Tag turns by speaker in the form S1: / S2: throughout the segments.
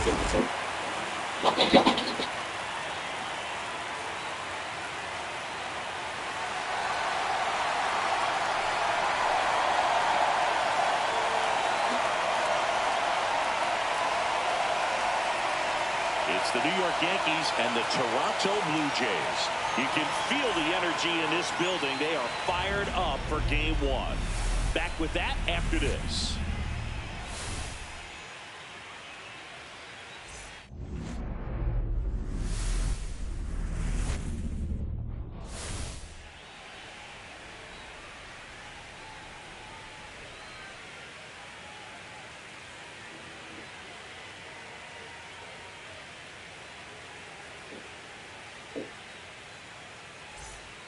S1: It's the New York Yankees and the Toronto Blue Jays. You can feel the energy in this building. They are fired up for game one. Back with that after this.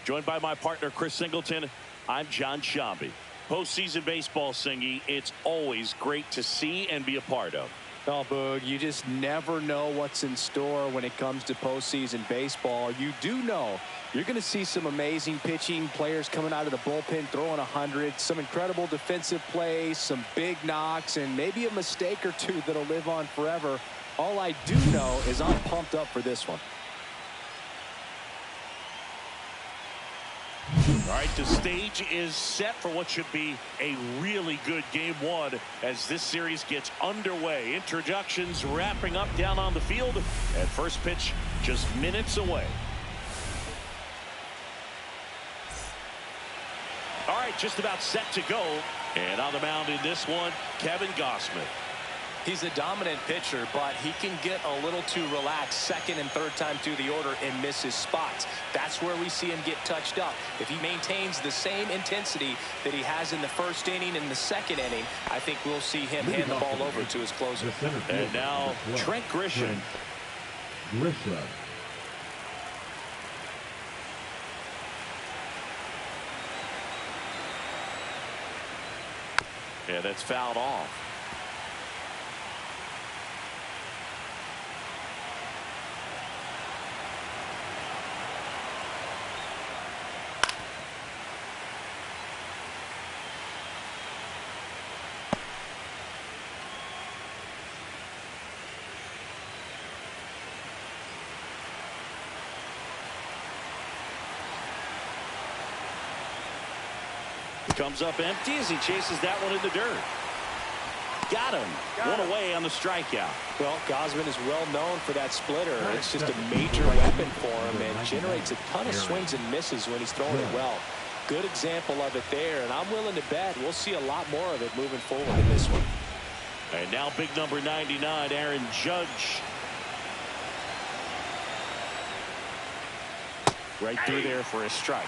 S1: Joined by my partner, Chris Singleton, I'm John Shambi. Postseason baseball, Singy, it's always great to see and be a part of.
S2: Oh, Boog, you just never know what's in store when it comes to postseason baseball. You do know you're going to see some amazing pitching, players coming out of the bullpen throwing 100, some incredible defensive plays, some big knocks, and maybe a mistake or two that'll live on forever. All I do know is I'm pumped up for this one.
S1: All right, the stage is set for what should be a really good game one as this series gets underway. Introductions wrapping up down on the field, and first pitch just minutes away. All right, just about set to go. And on the mound in this one, Kevin Gausman.
S2: He's a dominant pitcher, but he can get a little too relaxed second and third time through the order and miss his spots. That's where we see him get touched up. If he maintains the same intensity that he has in the first inning and the second inning, I think we'll see him hand the ball over to his closer.
S1: And now Trent Grisham. Yeah, that's fouled off. Comes up empty as he chases that one in the dirt. Got him. One away on the strikeout.
S2: Well, Gausman is well known for that splitter. It's just a major weapon for him and generates a ton of swings and misses when he's throwing it well. Good example of it there, and I'm willing to bet we'll see a lot more of it moving forward in this one.
S1: And now big number 99, Aaron Judge. Right through there for a strike.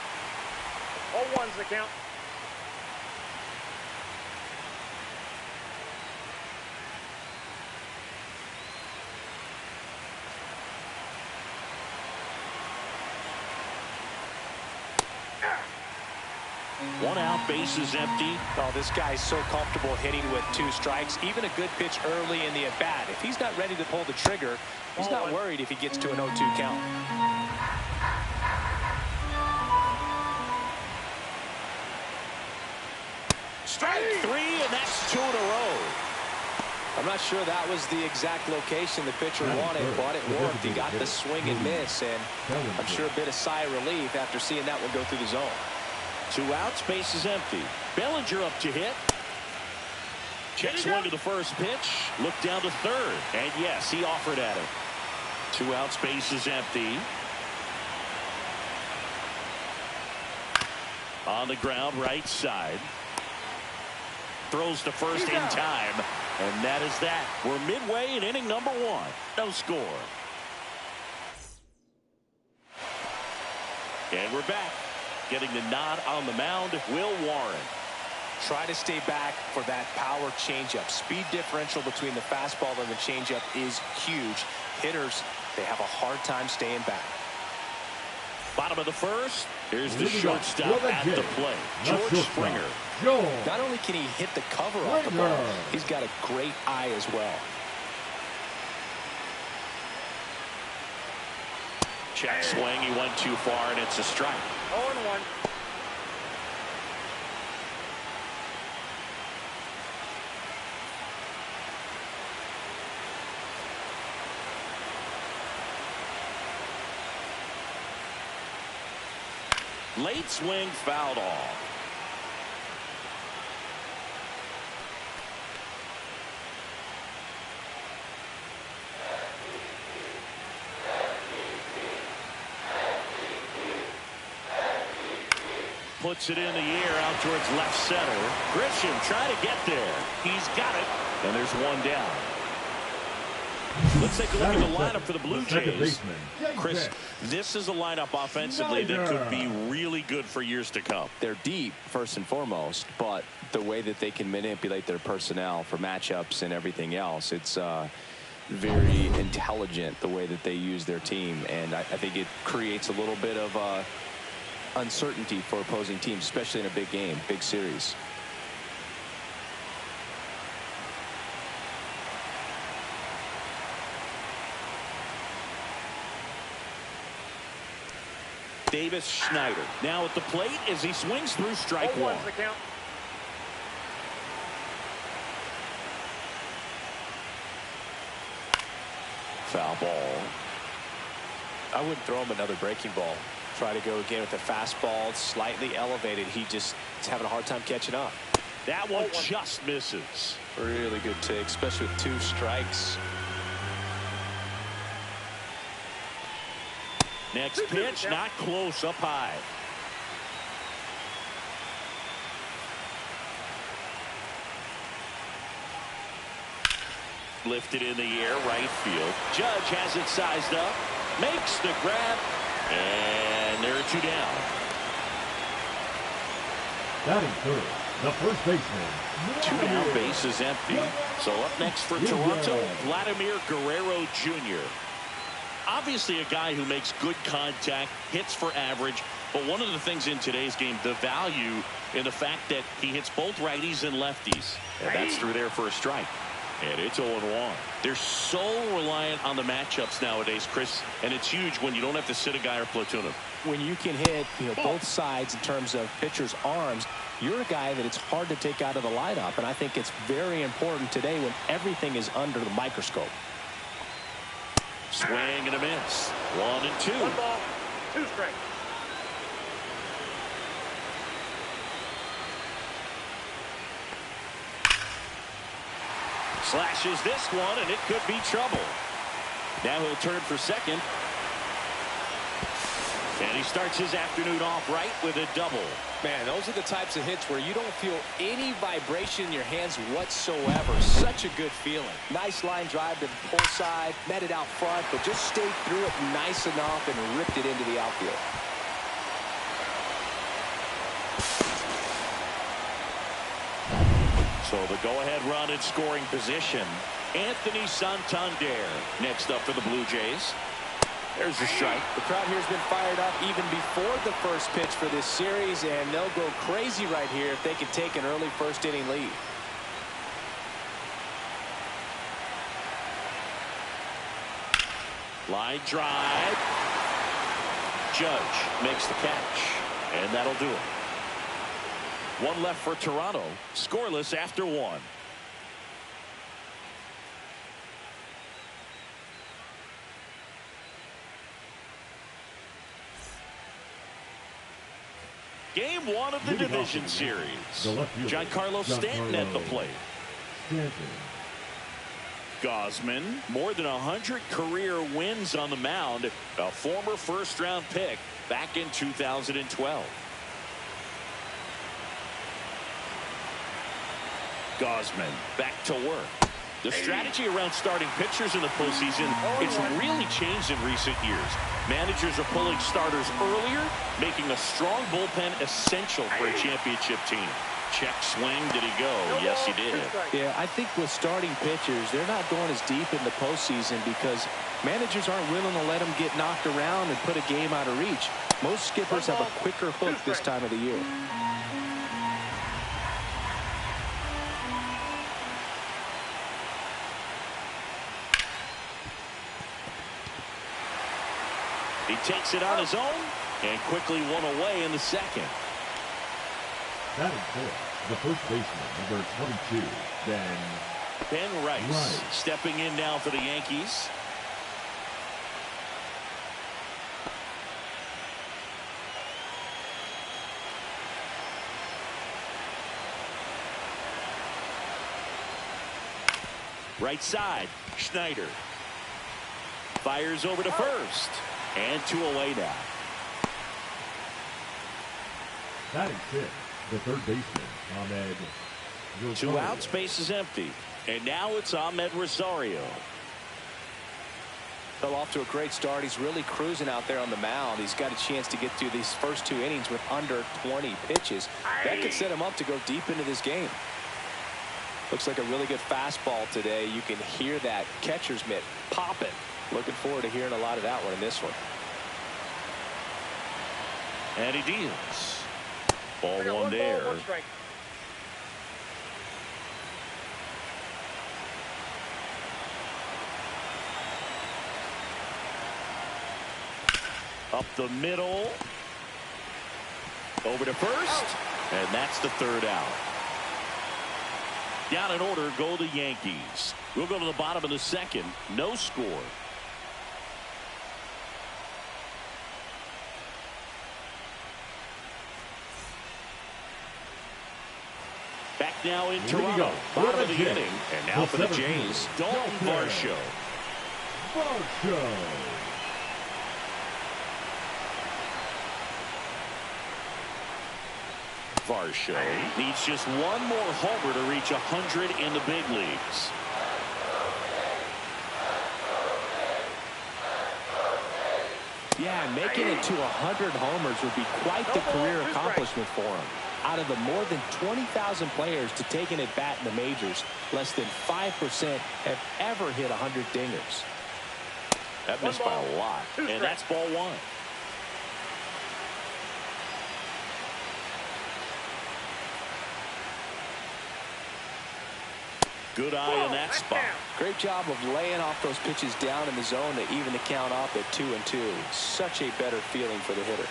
S3: 0-1's the count.
S1: One out, base is empty.
S2: Oh, this guy's so comfortable hitting with 2 strikes. Even a good pitch early in the at-bat. If he's not ready to pull the trigger, he's not worried if he gets to an 0-2 count.
S1: Strike 3, and that's 2 in a row.
S2: I'm not sure that was the exact location the pitcher wanted, but it worked. He got the swing and miss, and I'm sure a bit of sigh of relief after seeing that one go through the zone.
S1: 2 outs, base is empty. Bellinger up to hit. Check swing to the first pitch. Look down to third. And yes, he offered at it. 2 outs, base is empty. On the ground, right side. Throws to first in time. And that is that. We're midway in inning number 1. No score. And we're back. Getting the nod on the mound, Will Warren.
S2: Try to stay back for that power changeup. Speed differential between the fastball and the changeup is huge. Hitters, they have a hard time staying back.
S1: Bottom of the first. Here's the shortstop at the plate, George Springer.
S2: Not only can he hit the cover off the ball, he's got a great eye as well.
S1: Check swing, he went too far, and it's a strike.
S3: 0-1.
S1: Late swing fouled off. Puts it in the air out towards left center. Grisham trying to get there. He's got it. And there's one down. Let's take a look at the lineup for the Blue Jays. Chris, this is a lineup offensively that could be really good for years to come.
S2: They're deep, first and foremost, but the way that they can manipulate their personnel for matchups and everything else, it's very intelligent the way that they use their team. And I think it creates a little bit of uncertainty for opposing teams, especially in a big game, big series.
S1: Davis Schneider now at the plate as he swings through strike one.
S3: The count.
S2: Foul ball. I wouldn't throw him another breaking ball. Try to go again with the fastball, slightly elevated. He just is having a hard time catching up.
S1: That one just misses.
S2: Really good take, especially with 2 strikes.
S1: Next pitch, not close, up high. Lifted in the air, right field. Judge has it sized up, makes the grab, and there are 2 down.
S4: Batting third, the first baseman.
S1: 2 down, base is empty. So up next for Toronto, Vladimir Guerrero Jr. Obviously a guy who makes good contact, hits for average, but one of the things in today's game, the value in the fact that he hits both righties and lefties. And that's through there for a strike. And it's 0-1. They're so reliant on the matchups nowadays, Chris, and it's huge when you don't have to sit a guy or platoon him.
S2: When you can hit both sides in terms of pitchers' arms, you're a guy that it's hard to take out of the lineup, and I think it's very important today when everything is under the microscope.
S1: Swing and a miss. 1 and 2.
S3: 1 ball, 2 strikes.
S1: Slashes this one, and it could be trouble. Now he'll turn for second. And he starts his afternoon off right with a double.
S2: Man, those are the types of hits where you don't feel any vibration in your hands whatsoever. Such a good feeling. Nice line drive to the pull side, met it out front, but just stayed through it nice enough and ripped it into the outfield.
S1: So the go-ahead run in scoring position. Anthony Santander next up for the Blue Jays. There's a strike.
S2: The crowd here has been fired up even before the first pitch for this series, and they'll go crazy right here if they can take an early first-inning lead.
S1: Line drive. Judge makes the catch, and that'll do it. 1 left for Toronto. Scoreless after 1. Game 1 of the division series. Giancarlo Stanton at the plate. Gausman, more than 100 career wins on the mound. A former first-round pick back in 2012. Gausman back to work. The strategy around starting pitchers in the postseason, it's really changed in recent years. Managers are pulling starters earlier, making a strong bullpen essential for a championship team. Check swing. Did he go? Yes, he did.
S2: Yeah, I think with starting pitchers, they're not going as deep in the postseason because managers aren't willing to let them get knocked around and put a game out of reach. Most skippers have a quicker hook this time of the year.
S1: He takes it on his own and quickly one away in the second.
S4: Batting fourth, the first baseman, number 22,
S1: Ben Rice stepping in now for the Yankees. Right side, Schneider. Fires over to first. And 2 away now.
S4: Batting 6, the third baseman, Ahmed.
S1: 2 outs, base is empty. And now it's Ahmed Rosario.
S2: Fell off to a great start. He's really cruising out there on the mound. He's got a chance to get through these first 2 innings with under 20 pitches. That could set him up to go deep into this game. Looks like a really good fastball today. You can hear that catcher's mitt popping. Looking forward to hearing a lot of that one in this one.
S1: And he deals. Ball 1 there.
S3: Ball, 1 strike.
S1: Up the middle. Over to first. And that's the 3rd out. Down in order go the Yankees. We'll go to the bottom of the 2nd. No score. Back now in Toronto. Bottom of the inning. And now for the Jays, Dalton Varsho. Varsho needs just 1 more homer to reach 100 in the big leagues.
S2: Yeah, making it to 100 homers would be quite the career accomplishment for him. Out of the more than 20,000 players to take an at-bat in the majors, less than 5% have ever hit 100 dingers.
S1: That missed by a lot. And that's ball 1. Good eye in that spot.
S2: Great job of laying off those pitches down in the zone to even the count off at 2-2. Such a better feeling for the hitter.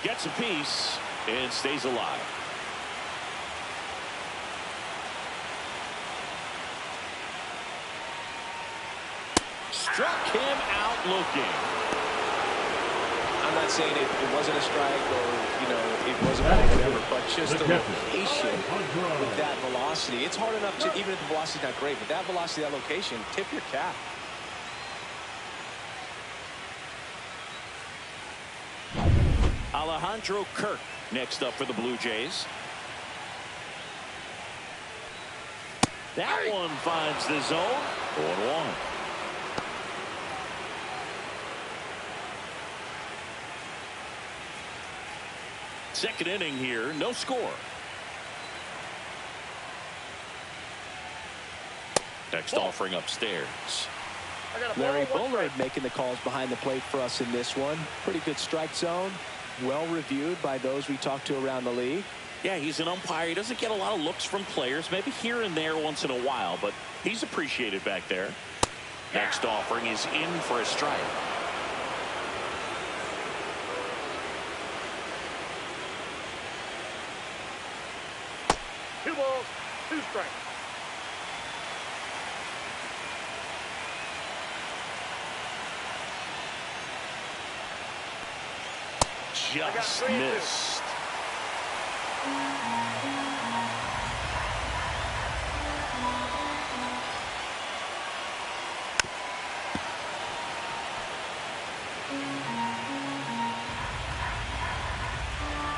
S1: Gets a piece and stays alive. Struck him out looking.
S2: I'm not saying it wasn't a strike or, you know, it wasn't whatever, but just the location with that velocity. It's hard enough to, even if the velocity's not great, but that velocity, that location, tip your cap.
S1: Alejandro Kirk next up for the Blue Jays. That one finds the zone. 0-1. Second inning here, no score. Next offering upstairs.
S2: Larry Bullard making the calls behind the plate for us in this one. Pretty good strike zone. Well reviewed by those we talked to around the league.
S1: Yeah, he's an umpire. He doesn't get a lot of looks from players, maybe here and there once in a while, but he's appreciated back there. Next offering is in for a strike.
S3: Two balls, 2 strikes.
S1: Just missed.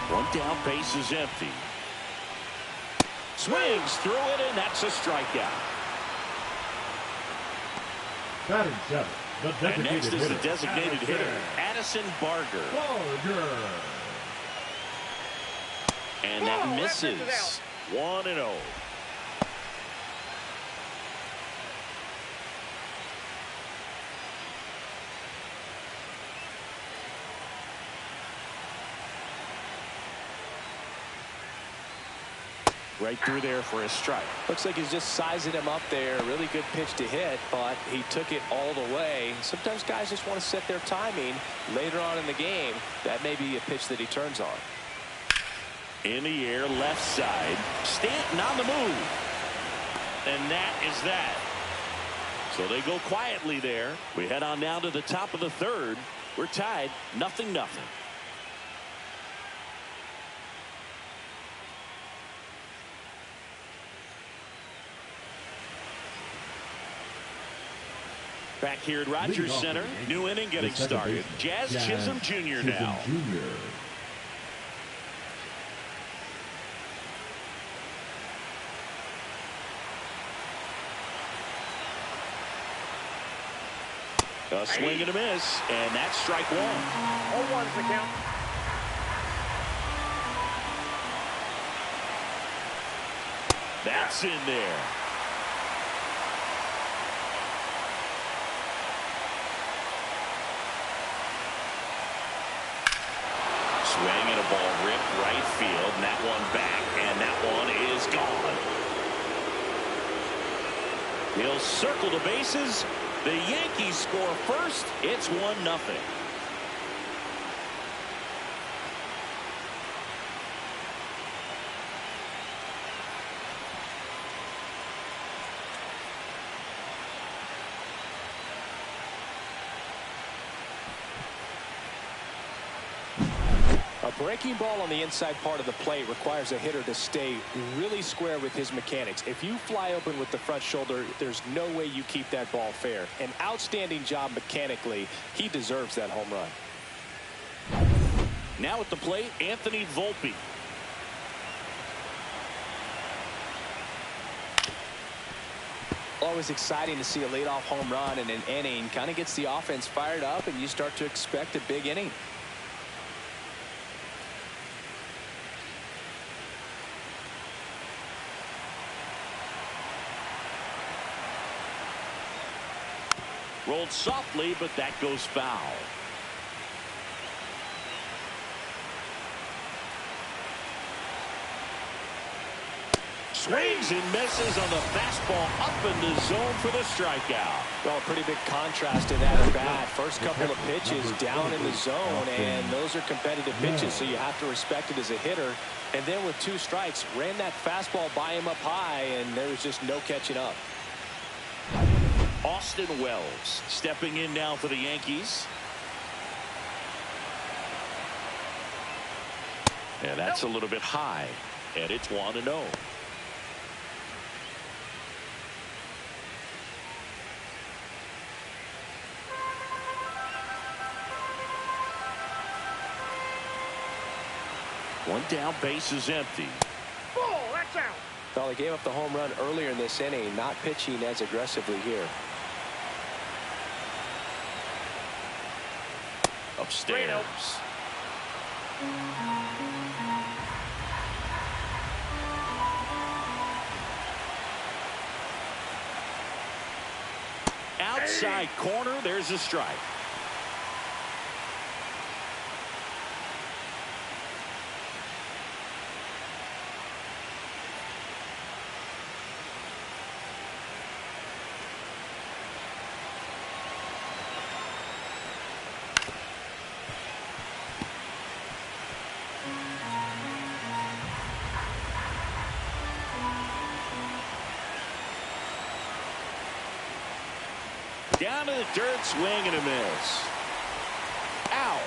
S1: One down, base is empty. Swings through it, and that's a strikeout.
S4: Batting 7.
S1: And next is the designated hitter, Addison Barger. And that misses. 1-0. Right through there for a strike.
S2: Looks like he's just sizing him up there. Really good pitch to hit, but he took it all the way. Sometimes guys just want to set their timing later on in the game. That may be a pitch that he turns on.
S1: In the air, left side. Stanton on the move. And that is that. So they go quietly there. We head on down to the top of the 3rd. We're tied 0-0. Back here at Rogers Center, new inning getting started. Jazz Chisholm Jr. now. A swing and a miss, and that's strike one.
S3: 0-1's the count.
S1: That's in there. Swing and a ball ripped right field, and that one back, and that one is gone. He'll circle the bases. The Yankees score first. It's 1-0.
S2: A breaking ball on the inside part of the plate requires a hitter to stay really square with his mechanics. If you fly open with the front shoulder, there's no way you keep that ball fair. An outstanding job mechanically. He deserves that home run.
S1: Now at the plate, Anthony Volpe.
S2: Always exciting to see a leadoff home run in an inning. Kind of gets the offense fired up, and you start to expect a big inning.
S1: Rolled softly, but that goes foul. Swings and misses on the fastball up in the zone for the strikeout.
S2: Well, a pretty big contrast to that at bat. First couple of pitches down in the zone, and those are competitive pitches, so you have to respect it as a hitter. And then with 2 strikes, ran that fastball by him up high, and there was just no catching up.
S1: Austin Wells stepping in now for the Yankees. And that's a little bit high, and it's 1-0. One down, base is empty.
S3: Ball, that's out.
S2: Well, he gave up the home run earlier in this inning, not pitching as aggressively here.
S1: Upstairs. Outside corner, there's a strike. Down to the dirt, swing and a miss. Ow.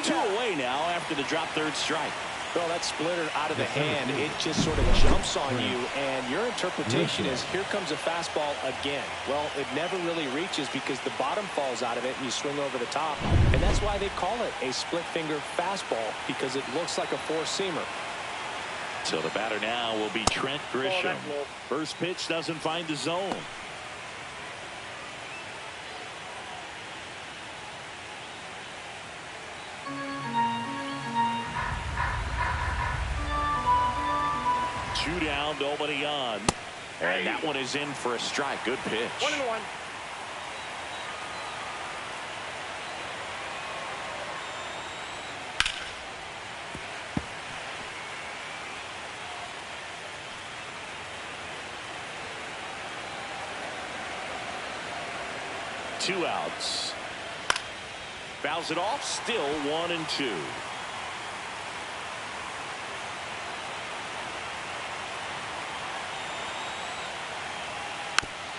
S1: 2 away now after the drop third strike.
S2: Well, that splitter out of the hand, it just sort of jumps on you, and your interpretation is here comes a fastball again. Well, it never really reaches because the bottom falls out of it and you swing over the top, and that's why they call it a split finger fastball, because it looks like a four-seamer.
S1: So the batter now will be Trent Grisham. First pitch doesn't find the zone. Two down, nobody on. And that one is in for a strike. Good pitch.
S3: 1-1.
S1: Two outs. Fouls it off. Still 1-2.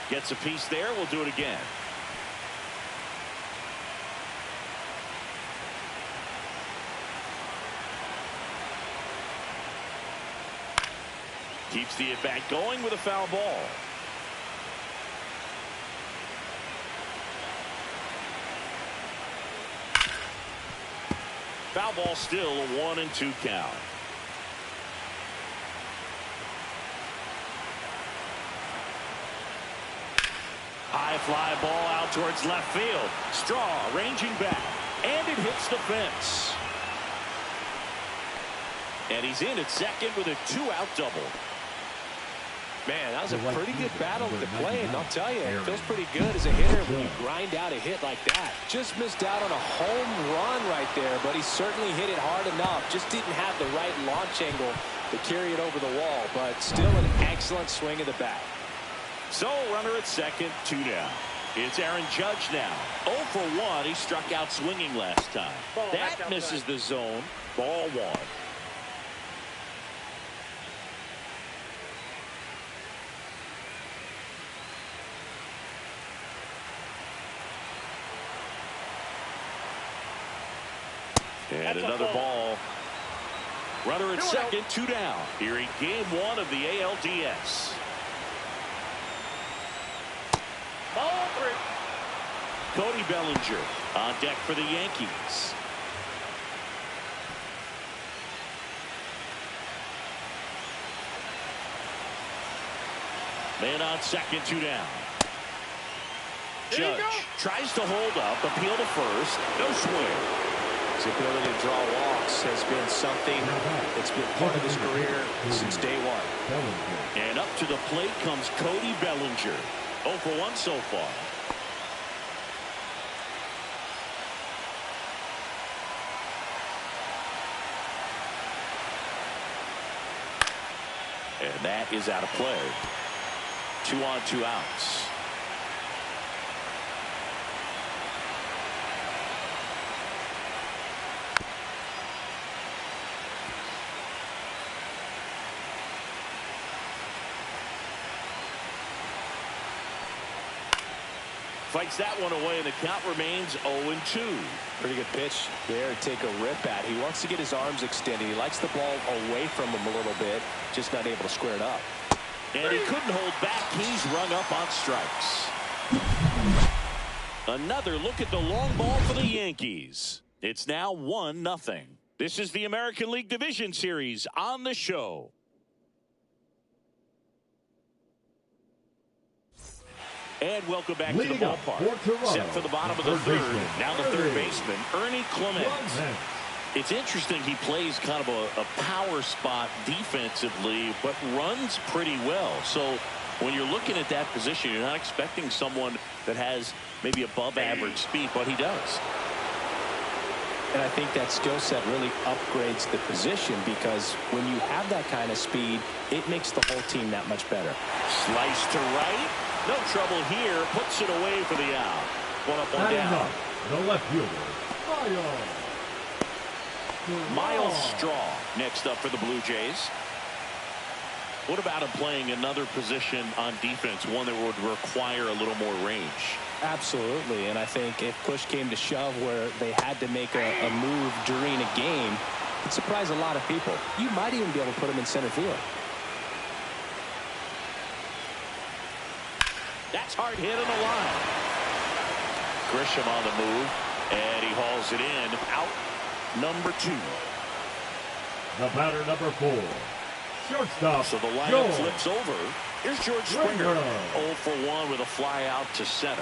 S1: Gets a piece there. We'll do it again. Keeps the at-bat going with a foul ball. Foul ball, still a 1-2 count. High fly ball out towards left field. Straw ranging back, and it hits the fence. And he's in at second with a 2-out double.
S2: Man, that was a pretty good battle at the plate, and I'll tell you, it feels pretty good as a hitter when you grind out a hit like that. Just missed out on a home run right there, but he certainly hit it hard enough. Just didn't have the right launch angle to carry it over the wall, but still an excellent swing of the bat.
S1: So, runner at second, 2 down. It's Aaron Judge now. 0 for 1. He struck out swinging last time. That misses the zone. Ball 1. And another ball. Runner at second, 2 down. Here in game 1 of the ALDS.
S3: Ball 3.
S1: Cody Bellinger on deck for the Yankees. Man on second, 2 down. Judge tries to hold up, appeal to first, no swing.
S2: His ability to draw walks has been something that's been part of his career since day one.
S1: And up to the plate comes Cody Bellinger. 0 for 1 so far. And that is out of play. 2 on, 2 outs. Fights that one away, and the count remains 0-2.
S2: Pretty good pitch there to take a rip at. He wants to get his arms extended. He likes the ball away from him a little bit, just not able to square it up.
S1: And he couldn't hold back. He's rung up on strikes. Another look at the long ball for the Yankees. It's now 1-0. This is the American League Division Series on the show. And welcome back to the ballpark. Set for the bottom of the third. Now the third baseman, Ernie Clement. It's interesting, he plays kind of a power spot defensively, but runs pretty well. So when you're looking at that position, you're not expecting someone that has maybe above average speed, but he does.
S2: And I think that skill set really upgrades the position, because when you have that kind of speed, it makes the whole team that much better.
S1: Slice to right. No trouble here. Puts it away for the out. 1 up, 1 down.
S4: The left fielder,
S1: Miles Straw next up for the Blue Jays. What about him playing another position on defense, one that would require a little more range?
S2: Absolutely, and I think if push came to shove where they had to make a move during a game, it'd surprise a lot of people. You might even be able to put him in center field.
S1: That's hard hit on the line. Grisham on the move, and he hauls it in. Out number 2.
S4: The batter, number 4. Shortstop.
S1: So the lineup flips over. Here's George Springer. 0 for 1 with a fly out to center.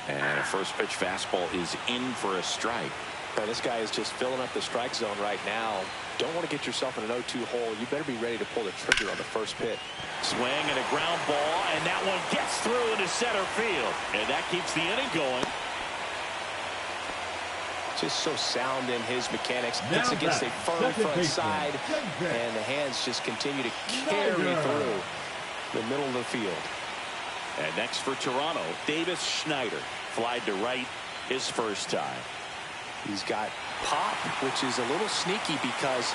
S1: And a first pitch fastball is in for a strike.
S2: Now, this guy is just filling up the strike zone right now. Don't want to get yourself in an 0-2 hole. You better be ready to pull the trigger on the first pitch.
S1: Swing and a ground ball, and that one gets through into center field. And that keeps the inning going.
S2: Just so sound in his mechanics. Gets against a firm front side, and the hands just continue to carry through the middle of the field.
S1: And next for Toronto, Davis Schneider. Flied to right his first time.
S2: He's got pop, which is a little sneaky because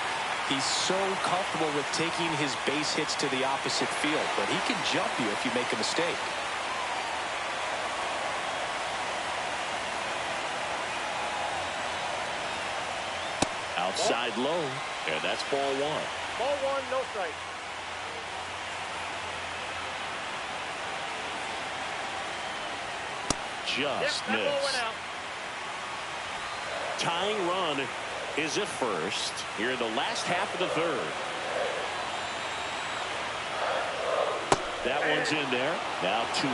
S2: he's so comfortable with taking his base hits to the opposite field. But he can jump you if you make a mistake.
S1: Outside low, and that's ball 1.
S3: Ball 1, no strike.
S1: just
S3: that ball went
S1: missed.
S3: out.
S1: Tying run is at first here in the last half of the third. That one's in there. Now 2-1.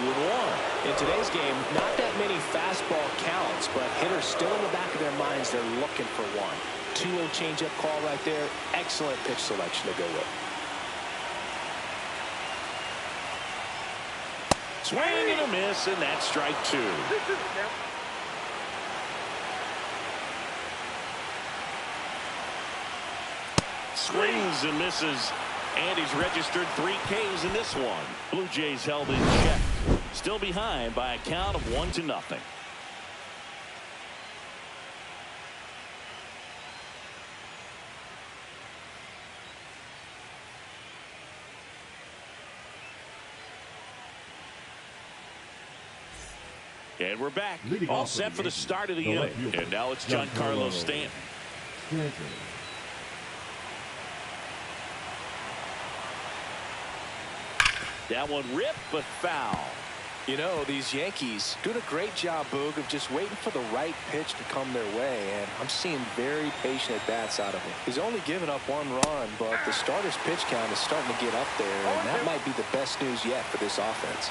S2: In today's game, not that many fastball counts, but hitters still in the back of their minds, they're looking for one. 2-0 changeup call right there. Excellent pitch selection to go with.
S1: Swing and a miss, and that's strike 2. Swings and misses, and he's registered 3 Ks in this one. Blue Jays held in check. Still behind by a count of 1-0. And we're back. All set for the start of the inning. And now it's Giancarlo Stanton. That one ripped, but foul.
S2: You know, these Yankees doing a great job, Boog, of just waiting for the right pitch to come their way, and I'm seeing very patient at-bats out of him. He's only given up 1 run, but the starter's pitch count is starting to get up there, and that might be the best news yet for this offense.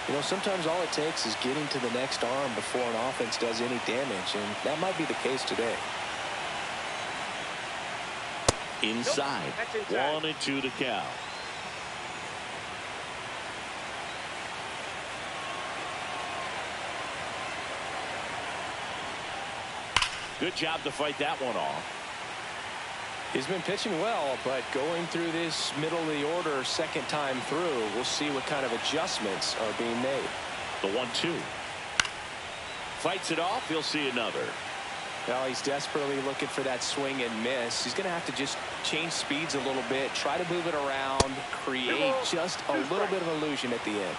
S2: You know, sometimes all it takes is getting to the next arm before an offense does any damage, and that might be the case today.
S1: Inside. 1-2 to count. Good job to fight that one off.
S2: He's been pitching well, but going through this middle of the order second time through, we'll see what kind of adjustments are being made.
S1: The 1-2. Fights it off. He'll see another.
S2: Well, he's desperately looking for that swing and miss. He's going to have to just change speeds a little bit, try to move it around, create just a little bit of illusion at the end.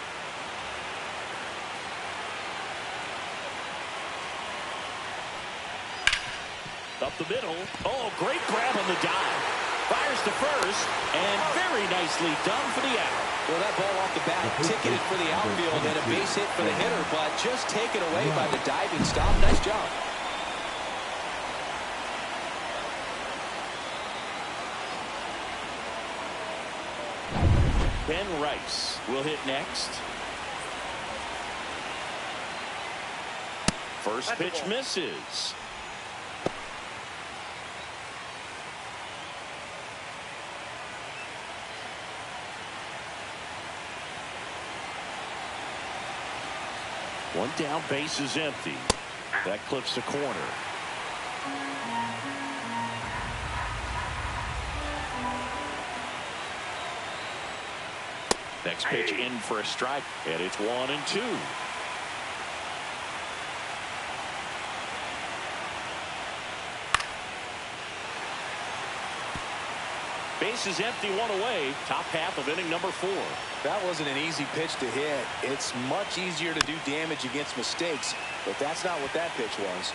S1: Up the middle. Oh, great grab on the dive. Fires to first, and very nicely done for the out.
S2: Well, that ball off the bat ticketed for the outfield and a base hit for the hitter, but just taken away by the diving stop. Nice job.
S1: Ben Rice will hit next. First pitch misses. One down, base is empty. That clips the corner. Next pitch in for a strike, and it's 1-2. Base is empty, 1 away. Top half of inning number 4.
S2: That wasn't an easy pitch to hit. It's much easier to do damage against mistakes, but that's not what that pitch was.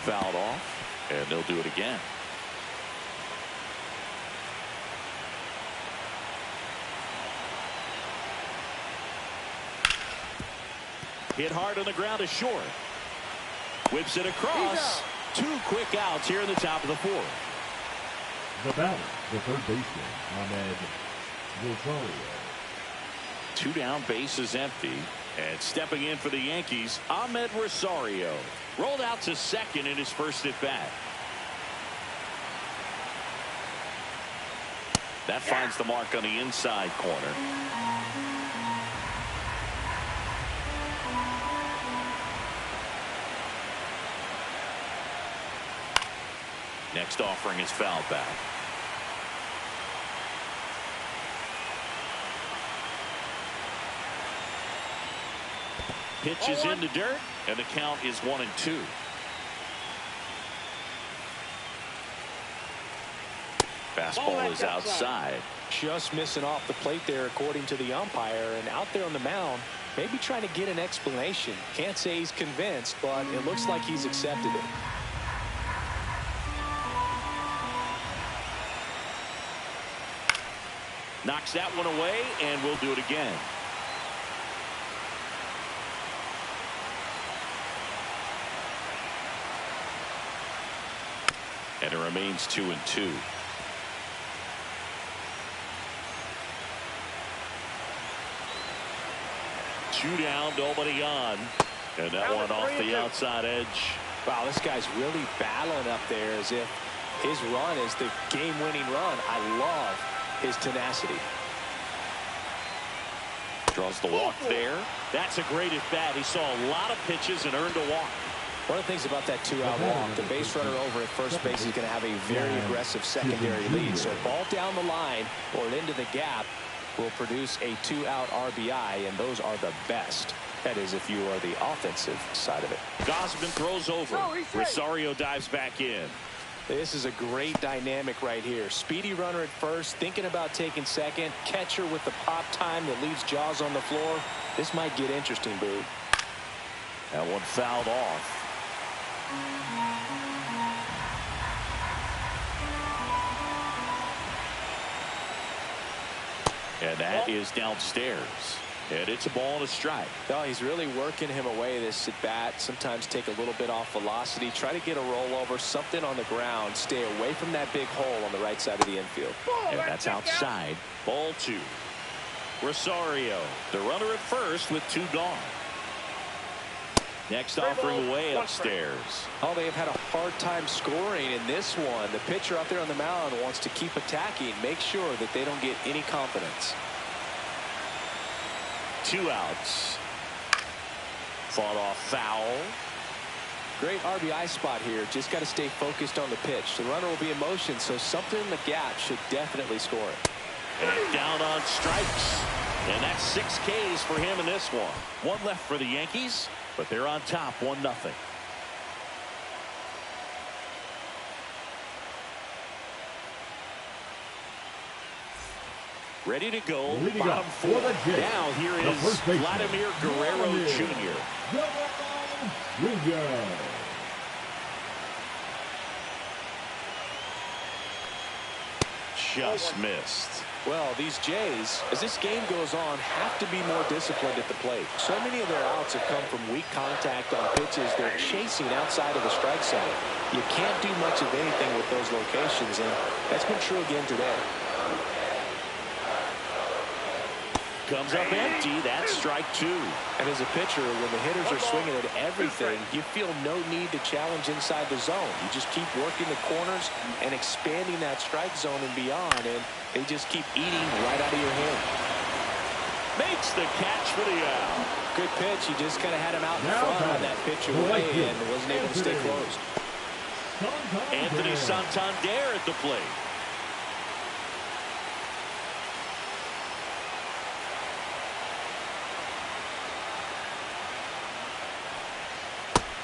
S1: Fouled off, and they'll do it again. Hit hard on the ground is short. Whips it across. 2 quick outs here in the top of the 4th.
S4: The batter, the third baseman, Mlb The Show.
S1: 2 down, base is empty. And stepping in for the Yankees, Mlb Rosario. Rolled out to second in his first at bat. That finds the mark on the inside corner. Next offering is fouled back. Pitch is in the dirt, and the count is 1-2. Fastball is outside.
S2: Just missing off the plate there, according to the umpire. And out there on the mound, maybe trying to get an explanation. Can't say he's convinced, but it looks like he's accepted it.
S1: Knocks that one away, and we'll do it again. And it remains 2-2. Two down, nobody on. And that one off the outside edge.
S2: Wow, this guy's really battling up there as if his run is the game-winning run. I love his tenacity.
S1: Draws the walk there. That's a great at-bat. He saw a lot of pitches and earned a walk.
S2: One of the things about that two-out walk, the base runner over at first base is going to have a very aggressive secondary lead. So a ball down the line or into the gap will produce a two-out RBI, and those are the best. That is, if you are the offensive side of it.
S1: Gosman throws over. Rosario dives back in.
S2: This is a great dynamic right here. Speedy runner at first, thinking about taking second. Catcher with the pop time that leaves Jaws on the floor. This might get interesting, Boo.
S1: That one fouled off. And that is downstairs. And it's a ball and a strike.
S2: Oh, he's really working him away, this at bat. Sometimes take a little bit off velocity. Try to get a rollover, something on the ground. Stay away from that big hole on the right side of the infield.
S1: And that's outside. Ball two. Rosario, the runner at first with two gone. Next offering away upstairs.
S2: Oh, they have had a hard time scoring in this one. The pitcher out there on the mound wants to keep attacking. Make sure that they don't get any confidence.
S1: Two outs. Fought off foul.
S2: Great RBI spot here. Just got to stay focused on the pitch. The runner will be in motion, so something in the gap should definitely score it.
S1: And down on strikes. And that's 6 Ks for him in this one. One left for the Yankees, but they're on top 1-0. Ready to go. Bottom four. Now here is Vladimir Guerrero Jr. Just missed.
S2: Well, these Jays, as this game goes on, have to be more disciplined at the plate. So many of their outs have come from weak contact on pitches they're chasing outside of the strike zone. You can't do much of anything with those locations, and that's been true again today.
S1: Comes up empty. That's strike two.
S2: And as a pitcher, when the hitters are swinging at everything, you feel no need to challenge inside the zone. You just keep working the corners and expanding that strike zone and beyond, and they just keep eating right out of your hand.
S1: Makes the catch for the out.
S2: Good pitch. He just kind of had him out in front on that pitch away and wasn't able to stay closed.
S1: Anthony Santander at the plate.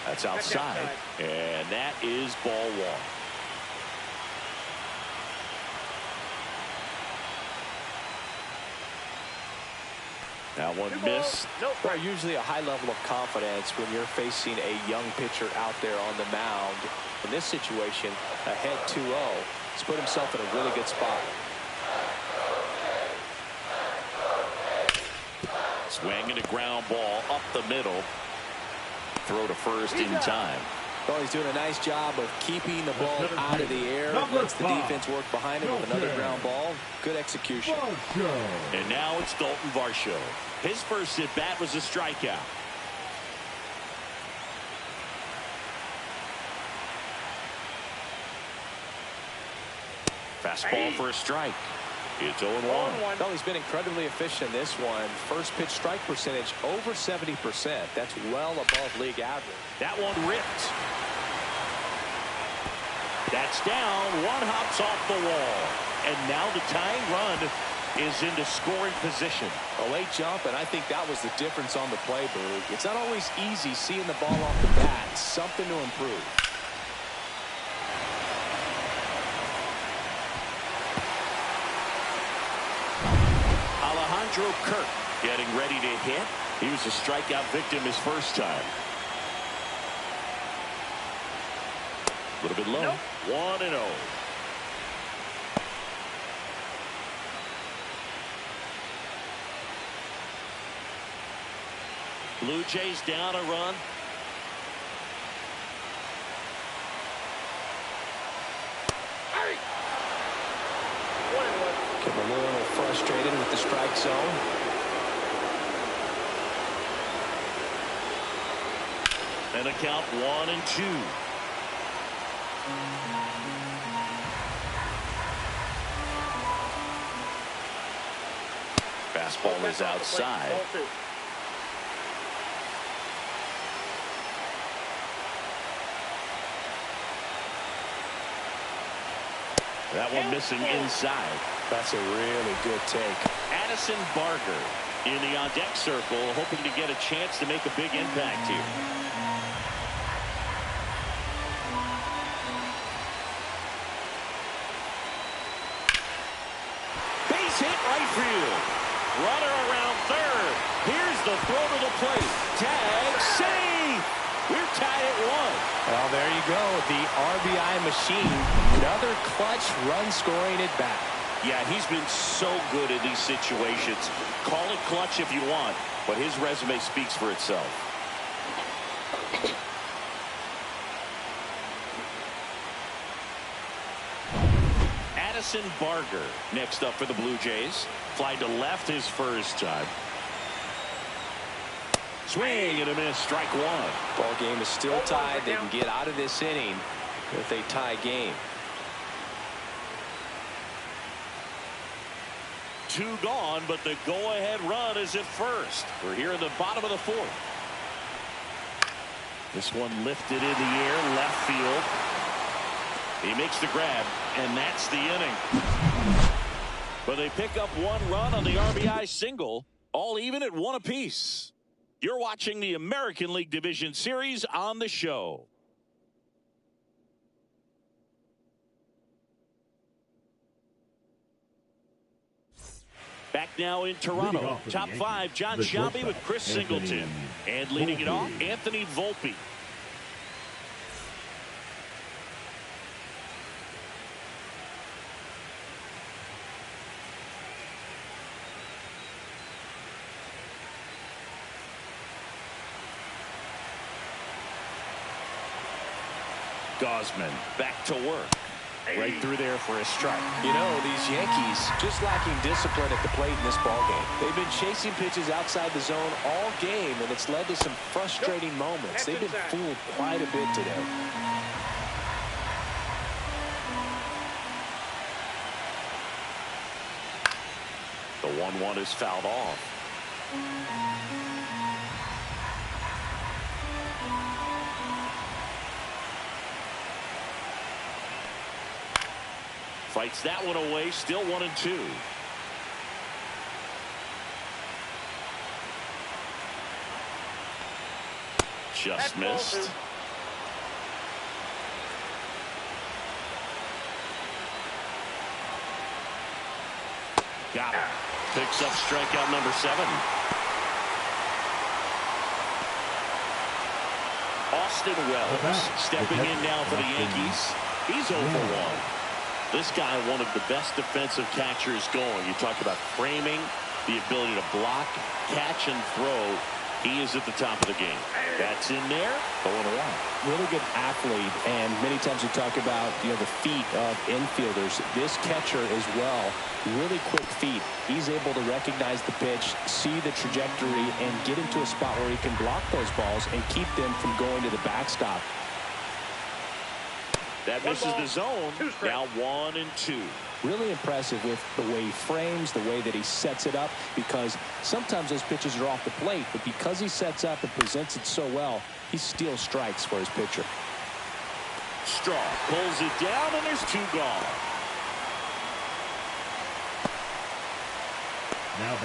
S1: That's outside, and that is ball one. That one missed.
S2: Well, usually a high level of confidence when you're facing a young pitcher out there on the mound. In this situation, ahead 2-0, he's put himself in a really good spot.
S1: Swinging a ground ball up the middle. Throw to first in time.
S2: Well, he's doing a nice job of keeping the ball out of the air. Lets the defense work behind him with another ground ball. Good execution.
S1: And now it's Dalton Varsho. His first at bat was a strikeout. Fastball for a strike. It's 0-1.
S2: Well, he's been incredibly efficient in this one. First pitch strike percentage over 70%. That's well above league average.
S1: That one ripped. That's down. One hops off the wall. And now the tying run is into scoring position.
S2: A late jump, and I think that was the difference on the play, Boo. It's not always easy seeing the ball off the bat. Something to improve.
S1: Alejandro Kirk getting ready to hit. He was a strikeout victim his first time. A little bit low.
S3: Nope.
S1: 1-0. Blue Jays down a run.
S2: Getting a little frustrated with the strike zone.
S1: And a count 1-2. Fastball is outside. That one missing inside.
S2: That's a really good take.
S1: Addison Barger in the on-deck circle, hoping to get a chance to make a big impact here. Base hit right field. Runner around third. Here's the throw to the plate. Tag, save. We're tied at 1.
S2: Well, there you go. The RBI machine. Another clutch run scoring at bat.
S1: Yeah, he's been so good in these situations. Call it clutch if you want, but his resume speaks for itself. Addison Barger next up for the Blue Jays. Fly to left his first time. Swing and a miss, strike 1.
S2: Ball game is still tied. They can get out of this inning with a tie game.
S1: 2 gone, but the go-ahead run is at first. We're here in the bottom of the 4th. This one lifted in the air, left field. He makes the grab, and that's the inning. But they pick up 1 run on the RBI single, all even at 1 apiece. You're watching the American League Division Series on the show. Back now in Toronto. Top 5, John Shelby with Chris Singleton. And leading it off, Anthony Volpe. Gosman back to work. Right through there for a strike.
S2: You know, these Yankees just lacking discipline at the plate in this ballgame. They've been chasing pitches outside the zone all game, and it's led to some frustrating moments. They've been fooled quite a bit today.
S1: The 1-1 is fouled off. Fights that one away, still 1-2. Just missed. Got it. Picks up strikeout number 7. Austin Wells stepping in now for the Yankees. He's 0 for 1. This guy, one of the best defensive catchers going. You talk about framing, the ability to block, catch, and throw. He is at the top of the game. That's in there. 0-1.
S2: Really good athlete, and many times we talk about, you know, the feet of infielders. This catcher as well, really quick feet. He's able to recognize the pitch, see the trajectory, and get into a spot where he can block those balls and keep them from going to the backstop.
S1: That misses the zone. Now 1-2.
S2: Really impressive with the way he frames, the way that he sets it up, because sometimes those pitches are off the plate, but because he sets up and presents it so well, he steals strikes for his pitcher.
S1: Straw pulls it down, and there's 2 gone.
S4: Now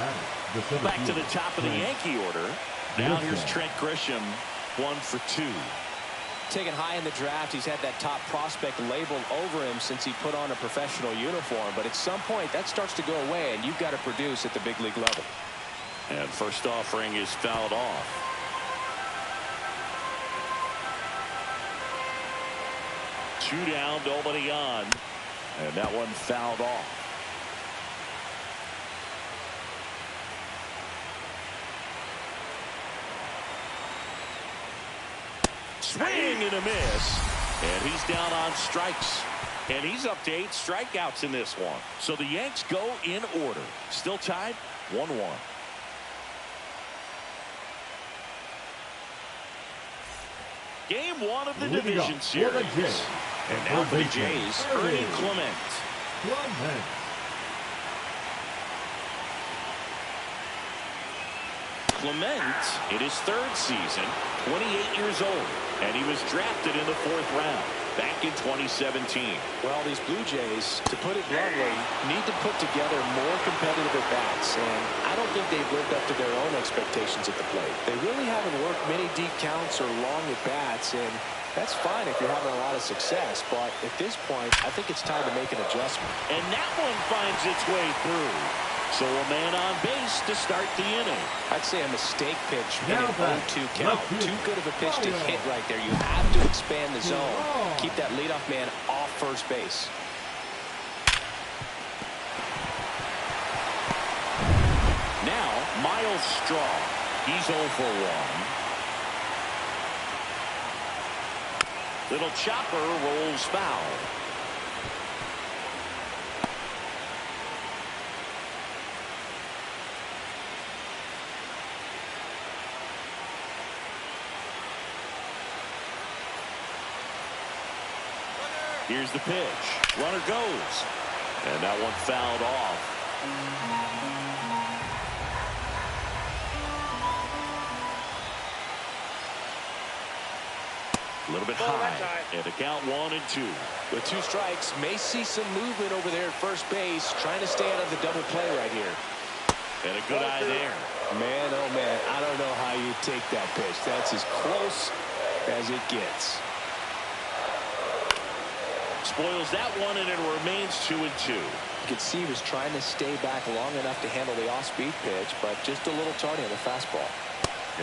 S1: back to the top of the Yankee order. Now here's Trent Grisham, 1 for 2.
S2: Taken high in the draft, he's had that top prospect labeled over him since he put on a professional uniform, but at some point that starts to go away, and you've got to produce at the big league level.
S1: And first offering is fouled off. Two down, nobody on. And that one fouled off. Swing and a miss. And he's down on strikes. And he's up to 8 strikeouts in this one. So the Yanks go in order. Still tied 1-1. Game 1 of the division series. And now for the Jays, Ernie Clement. Clement, in his 3rd season, 28 years old, and he was drafted in the 4th round back in 2017.
S2: Well, these Blue Jays, to put it bluntly, need to put together more competitive at-bats, and I don't think they've lived up to their own expectations at the plate. They really haven't worked many deep counts or long at-bats, and that's fine if you're having a lot of success, but at this point, I think it's time to make an adjustment.
S1: And that one finds its way through. So a man on base to start the inning.
S2: I'd say a mistake pitch in an 0-2 count. Too good of a pitch to hit right there. You have to expand the zone. Keep that leadoff man off first base.
S1: Now, Miles Straw. He's 0 for 1. Little chopper rolls foul. Here's the pitch. Runner goes. And that one fouled off. A little bit high. And the count 1-2.
S2: With 2 strikes, may see some movement over there at first base. Trying to stay out of the double play right here.
S1: And a good eye there.
S2: Man, oh man, I don't know how you take that pitch. That's as close as it gets.
S1: Spoils that one, and it remains 2-2.
S2: You could see he was trying to stay back long enough to handle the off-speed pitch, but just a little tardy on the fastball.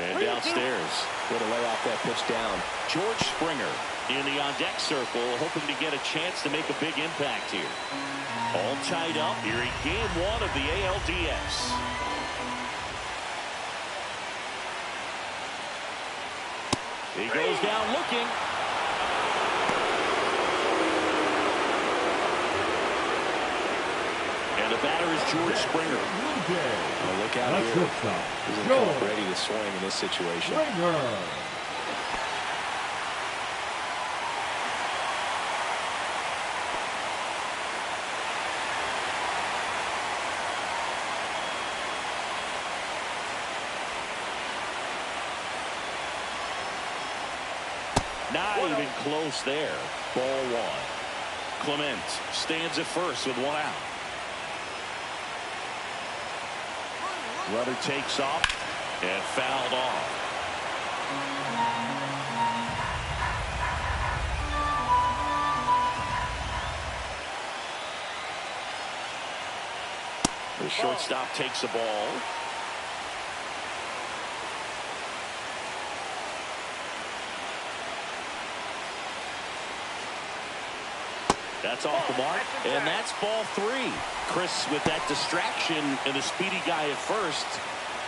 S1: And downstairs.
S2: Way to lay off that pitch down.
S1: George Springer in the on-deck circle, hoping to get a chance to make a big impact here. All tied up here in Game 1 of the ALDS. He goes down looking. And the batter is George Springer.
S2: Oh, look out here. He's ready to swing in this situation.
S1: Not even close there. Ball 1. Clement stands at first with 1 out. Runner takes off and fouled off. The shortstop takes the ball. That's off the mark, and that's ball 3. Chris, with that distraction and a speedy guy at first,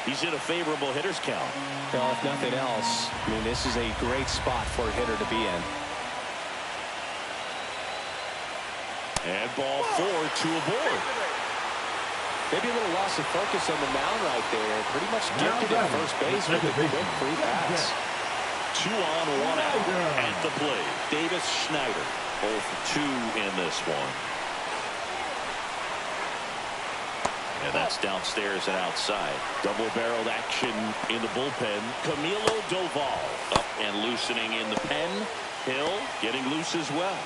S1: he's in a favorable hitter's count.
S2: Well, if nothing else, I mean, this is a great spot for a hitter to be in.
S1: And ball 4, 2 aboard.
S2: Maybe a little loss of focus on the mound right there. Pretty much gifted at first base with a quick free pass.
S1: 2 on, 1 out at the plate. Davis Schneider. 0 for 2 in this one. And that's downstairs and outside. Double-barreled action in the bullpen. Camilo Doval up and loosening in the pen. Hill getting loose as well.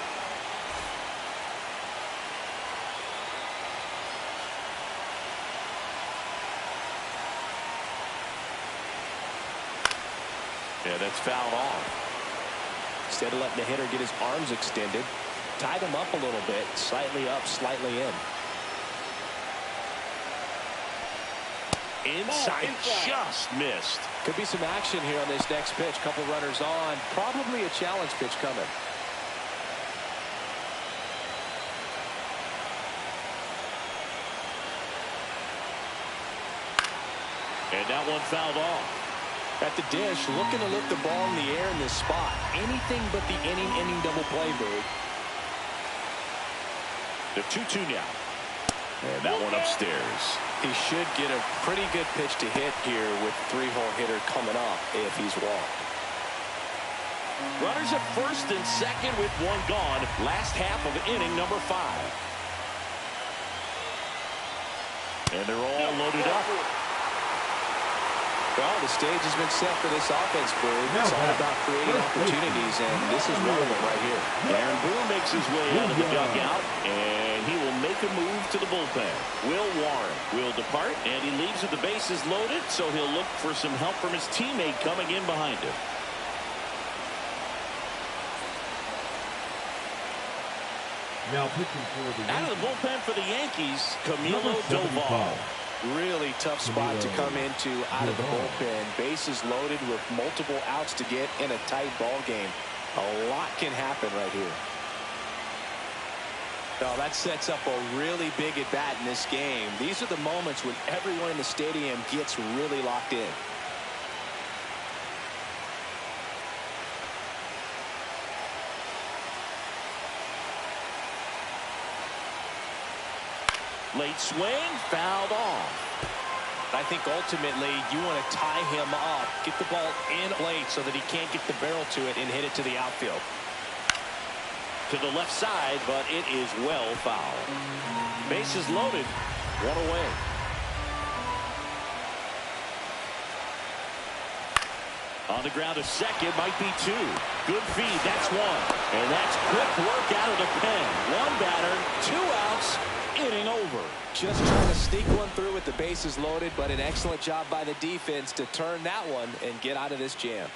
S1: Yeah, that's fouled off.
S2: Instead of letting the hitter get his arms extended, tied him up a little bit, slightly up, slightly in.
S1: Inside, just missed.
S2: Could be some action here on this next pitch. Couple runners on. Probably a challenge pitch coming.
S1: And that one fouled off.
S2: At the dish, looking to lift the ball in the air in this spot. Anything but the inning double play, Bird.
S1: The 2-2 now. And that one upstairs.
S2: He should get a pretty good pitch to hit here with three-hole hitter coming up if he's walked.
S1: Runners at first and second with one gone. Last half of inning number 5. And they're all loaded up.
S2: Well, the stage has been set for this offense, Bird. It's all about creating opportunities, and this is one of them right here.
S1: Aaron Boone makes his way out of the dugout, and he will make a move to the bullpen. Will Warren will depart, and he leaves with the bases loaded, so he'll look for some help from his teammate coming in behind him.
S4: Now pitching for the
S1: Out of the bullpen for the Yankees, Camilo Doval.
S2: Really tough spot to come into out of the bullpen. Bases loaded with multiple outs to get in a tight ball game. A lot can happen right here. Now that sets up a really big at bat in this game. These are the moments when everyone in the stadium gets really locked in.
S1: Late swing, fouled off.
S2: I think ultimately you want to tie him up, get the ball in late so that he can't get the barrel to it and hit it to the outfield.
S1: To the left side, but it is well fouled. Bases loaded, one away. On the ground to second, might be 2. Good feed, that's 1. And that's quick work out of the pen. One batter, 2 outs. Inning over.
S2: Just trying to sneak one through with the bases loaded, but an excellent job by the defense to turn that one and get out of this jam.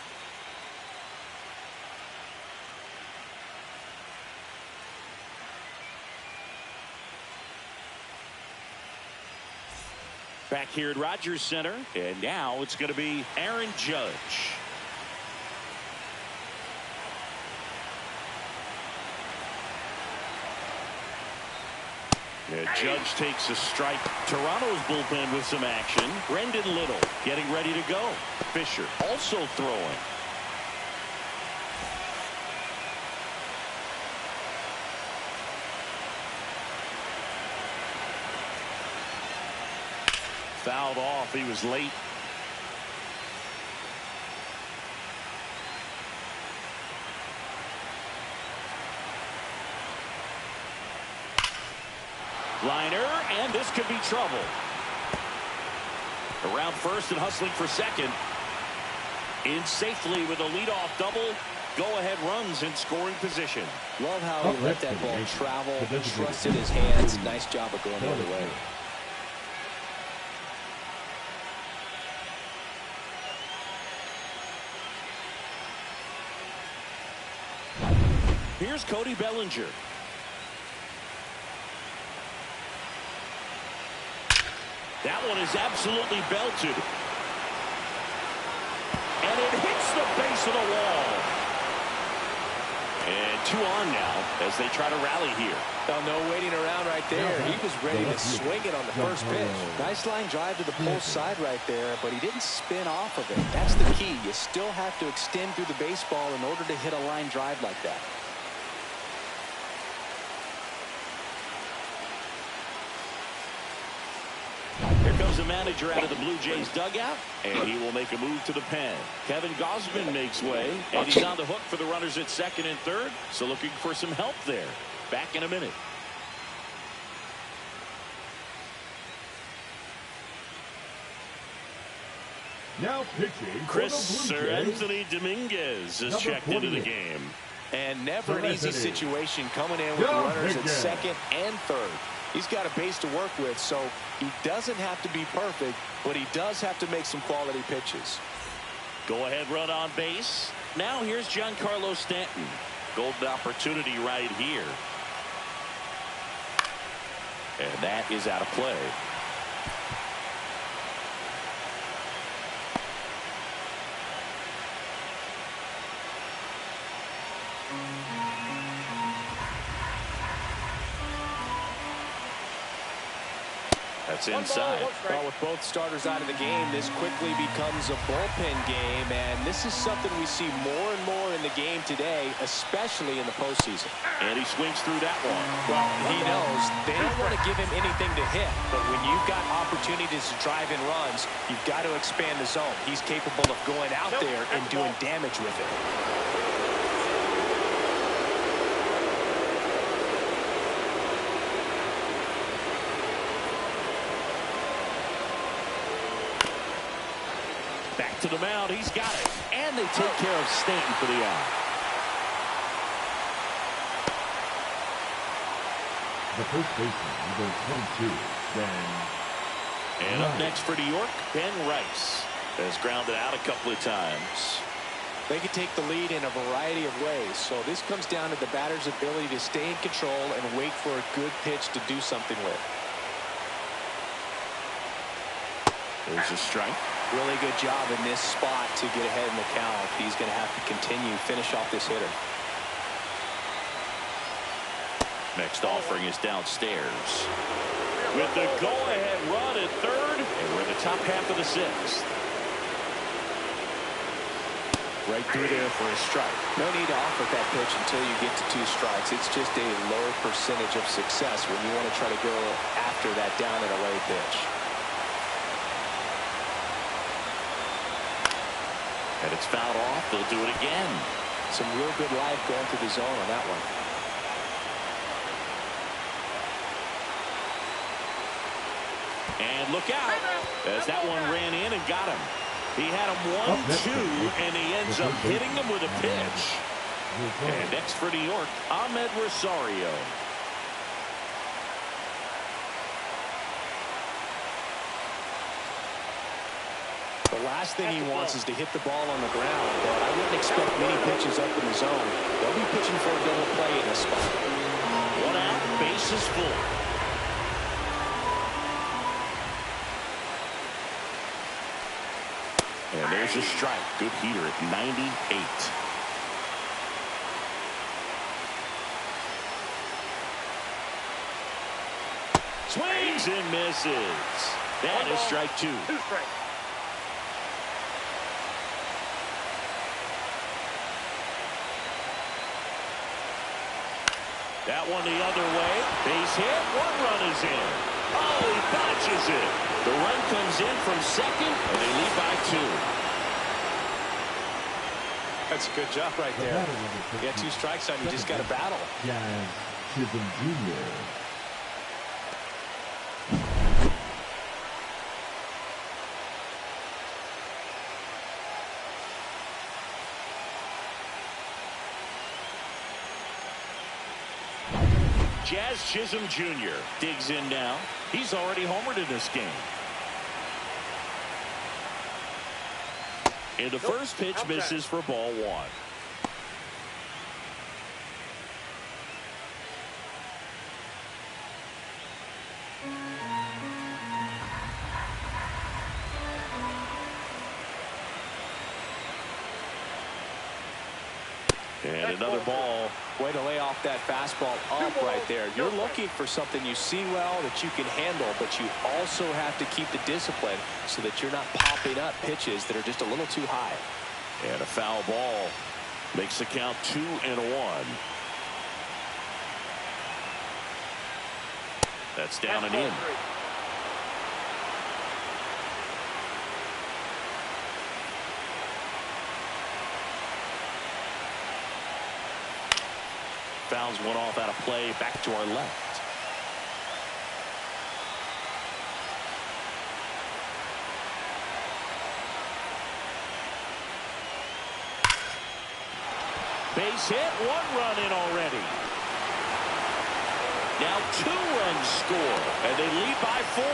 S1: Back here at Rogers Center, and now it's going to be Aaron Judge. Judge takes a strike. Toronto's bullpen with some action. Brendan Little getting ready to go. Fisher also throwing. Fouled off. He was late. Liner, and this could be trouble. Around first and hustling for second. In safely with a leadoff double. Go-ahead runs in scoring position.
S2: Love how he let that ball travel, trusted his hands. Nice job of going the other way.
S1: Here's Cody Bellinger. That one is absolutely belted. And it hits the base of the wall. And 2 on now as they try to rally here.
S2: Oh, no waiting around right there. He was ready to swing it on the first pitch. Nice line drive to the pull side right there, but he didn't spin off of it. That's the key. You still have to extend through the baseball in order to hit a line drive like that.
S1: Here comes the manager out of the Blue Jays dugout, and he will make a move to the pen. Kevin Gausman makes way, and he's on the hook for the runners at second and third, so looking for some help there. Back in a minute.
S4: Now pitching.
S1: Chris Sir Anthony Dominguez is checked into the game.
S2: And never an easy situation coming in with runners at second and third. He's got a base to work with, so he doesn't have to be perfect, but he does have to make some quality pitches.
S1: Go ahead run on base. Now here's Giancarlo Stanton. Golden opportunity right here. And that is out of play. That's inside.
S2: Well, with both starters out of the game, this quickly becomes a bullpen game, and this is something we see more and more in the game today, especially in the postseason.
S1: And he swings through that one.
S2: Well, he knows they don't want to give him anything to hit, but when you've got opportunities to drive in runs, you've got to expand the zone. He's capable of going out there and doing damage with it.
S1: Back to the mound. He's got it. And they take care of Stanton for the out.
S4: The first baseman, number 22, Ben.
S1: And up next for New York, Ben Rice has grounded out a couple of times.
S2: They can take the lead in a variety of ways, so this comes down to the batter's ability to stay in control and wait for a good pitch to do something with.
S1: There's a strike.
S2: Really good job in this spot to get ahead in the count. He's going to have to continue finish off this hitter.
S1: Next offering is downstairs. With the go-ahead run at third, and we're in the top half of the sixth.
S2: Right through there for a strike. No need to offer that pitch until you get to 2 strikes. It's just a low percentage of success when you want to try to go after that down and away pitch.
S1: And it's fouled off. They'll do it again.
S2: Some real good life going through the zone on that one.
S1: And look out, as that one ran in and got him. He had him 1-2, and he ends up hitting him with a pitch. And next for New York, Ahmed Rosario.
S2: The last thing he wants is to hit the ball on the ground, but I wouldn't expect many pitches up in the zone. They'll be pitching for a double play in this spot.
S1: 1 out, bases full. And there's a strike. Good heater at 98. Swings and misses. That is strike 2.
S3: 2 strikes.
S1: That one the other way. Base hit. 1 run is in. Oh, he botches it. The run comes in from second, and they lead by 2.
S2: That's a good job right there. You got 2 strikes on you, just got to battle.
S4: Jazz Chisholm Jr.
S1: Jazz Chisholm Jr. digs in now. He's already homered in this game. And the first pitch misses for ball 1. And another ball.
S2: Way to lay off that fastball up right there. You're looking for something you see well that you can handle, but you also have to keep the discipline so that you're not popping up pitches that are just a little too high.
S1: And a foul ball makes the count 2-1. That's down and in. Fouls one off out of play, back to our left. Base hit, 1 run in already. Now 2 runs score, and they lead by 4.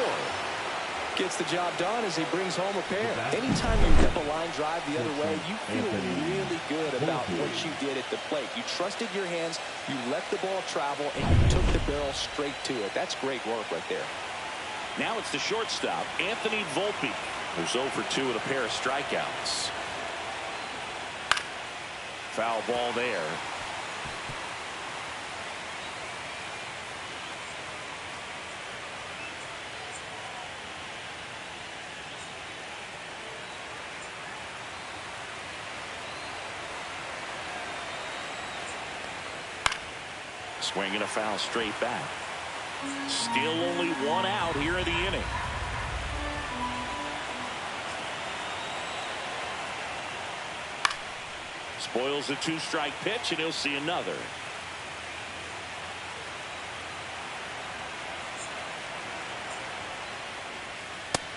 S2: Gets the job done as he brings home a pair. Anytime you rip a line drive the other way, you feel really good about what you did at the plate. You trusted your hands, you let the ball travel, and you took the barrel straight to it. That's great work right there.
S1: Now it's the shortstop, Anthony Volpe, who's 0 for 2 with a pair of strikeouts. Foul ball there. Swing and a foul straight back. Still only one out here in the inning. Spoils the 2-strike pitch, and he'll see another.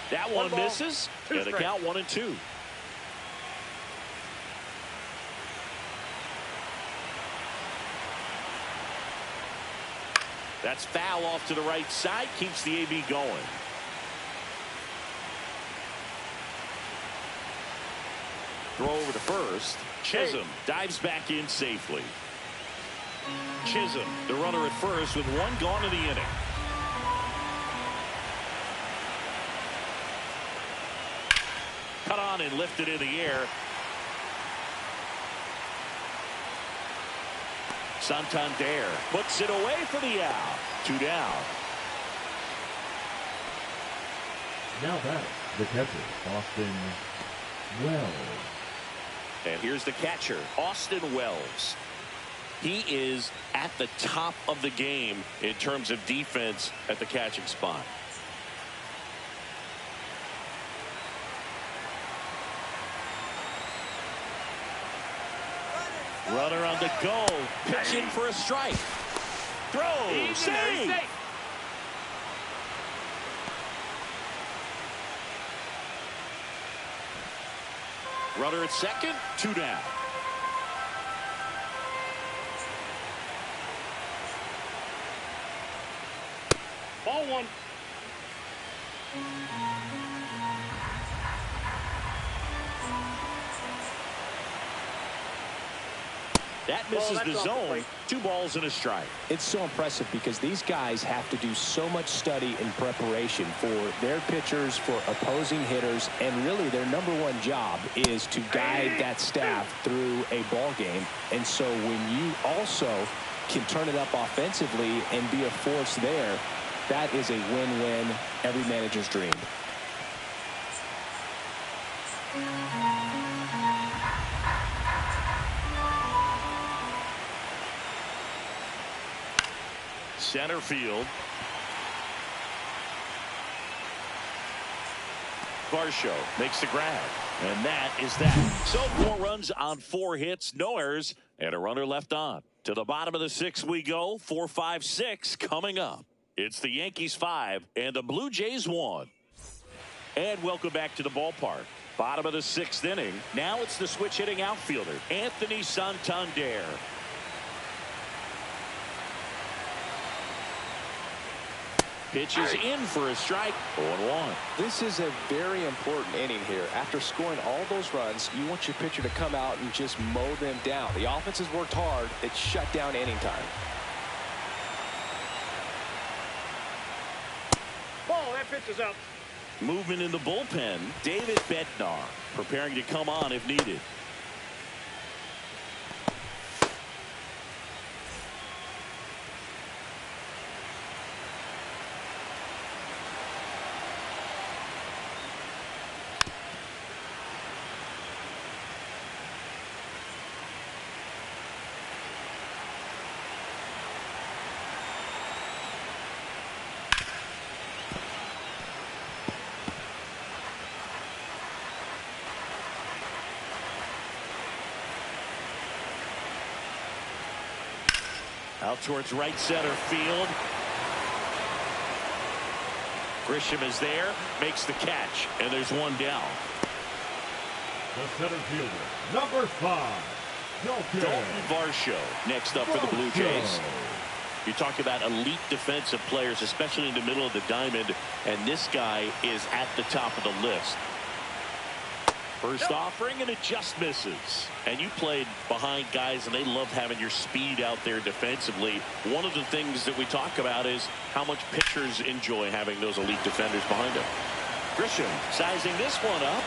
S1: That one misses. And the count 1-2. That's foul off to the right side. Keeps the AB going. Throw over to first. Chisholm dives back in safely. Chisholm, the runner at first, with one gone in the inning. Cut on and lifted in the air. Santander puts it away for the out. 2 down.
S4: Now batting, the catcher, Austin Wells.
S1: And here's the catcher, Austin Wells. He is at the top of the game in terms of defense at the catching spot. Runner on the go. Pitch in for a strike. Throw. Save. Runner at second. 2 down.
S3: Ball 1.
S1: That misses the zone. 2 balls and a strike.
S2: It's so impressive because these guys have to do so much study and preparation for their pitchers, for opposing hitters, and really their #1 job is to guide that staff through a ball game. And so when you also can turn it up offensively and be a force there, that is a win-win, every manager's dream.
S1: Center field. Varsho makes the grab. And that is that. So 4 runs on 4 hits, no errors, and a runner left on. To the bottom of the 6th we go. 4, 5, 6 coming up. It's the Yankees 5 and the Blue Jays 1. And welcome back to the ballpark. Bottom of the 6th inning. Now it's the switch hitting outfielder, Anthony Santander. Pitches in for a strike. 0-1.
S2: This is a very important inning here. After scoring all those runs, you want your pitcher to come out and just mow them down. The offense has worked hard. It's shut down inning time.
S3: Ball, that pitch is up.
S1: Movement in the bullpen. David Bednar preparing to come on if needed. Out towards right center field. Grisham is there, makes the catch, and there's 1 down.
S4: The center fielder, number 5,
S1: Dalton Varsho next up for the Blue Jays. You talk about elite defensive players, especially in the middle of the diamond, and this guy is at the top of the list. First offering, and it just misses. And you played behind guys, and they love having your speed out there defensively. One of the things that we talk about is how much pitchers enjoy having those elite defenders behind them. Grisham sizing this one up.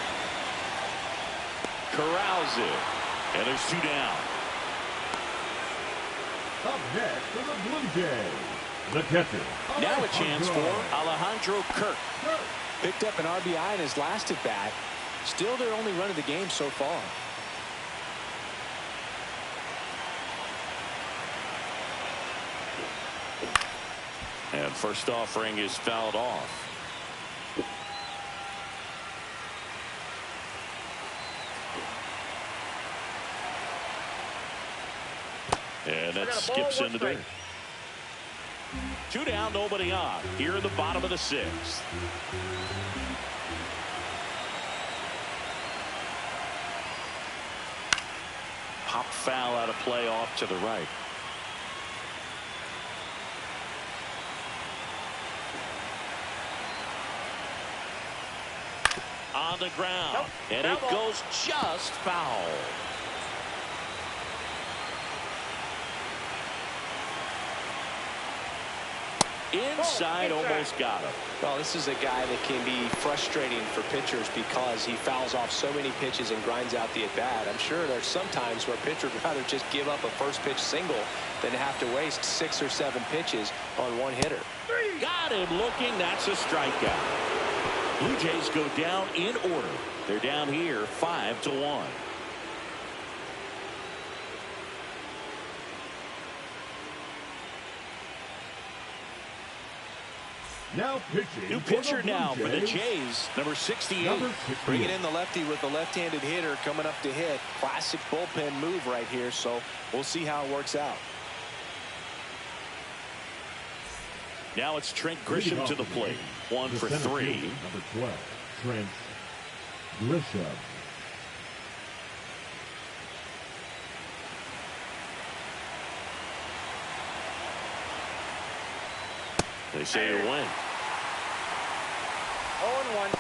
S1: Corrals it. And there's 2 down.
S4: Up next for the Blue Jays, the catcher.
S1: Now a chance for Alejandro Kirk.
S2: Picked up an RBI in his last at bat. Still their only run of the game so far.
S1: And first offering is fouled off. And that skips in the dirt. 2 down, nobody on. Here in the bottom of the 6th. Pop foul out of play off to the right. On the ground.
S3: Nope.
S1: And it goes just foul. Inside, almost got him.
S2: Well, this is a guy that can be frustrating for pitchers because he fouls off so many pitches and grinds out the at-bat. I'm sure there's some times where a pitcher would rather just give up a first pitch single than have to waste 6 or 7 pitches on one hitter.
S1: Got him looking. That's a strikeout. Blue Jays go down in order. They're down here 5-1.
S4: Now pitching.
S1: New pitcher now for the Jays, number 68.
S2: Bringing in the lefty with the left-handed hitter coming up to hit. Classic bullpen move right here, so we'll see how it works out.
S1: Now it's Trent Grisham to the plate. 1 for 3.
S4: Number 12, Trent Grisham.
S1: They say you win.
S3: 0-1.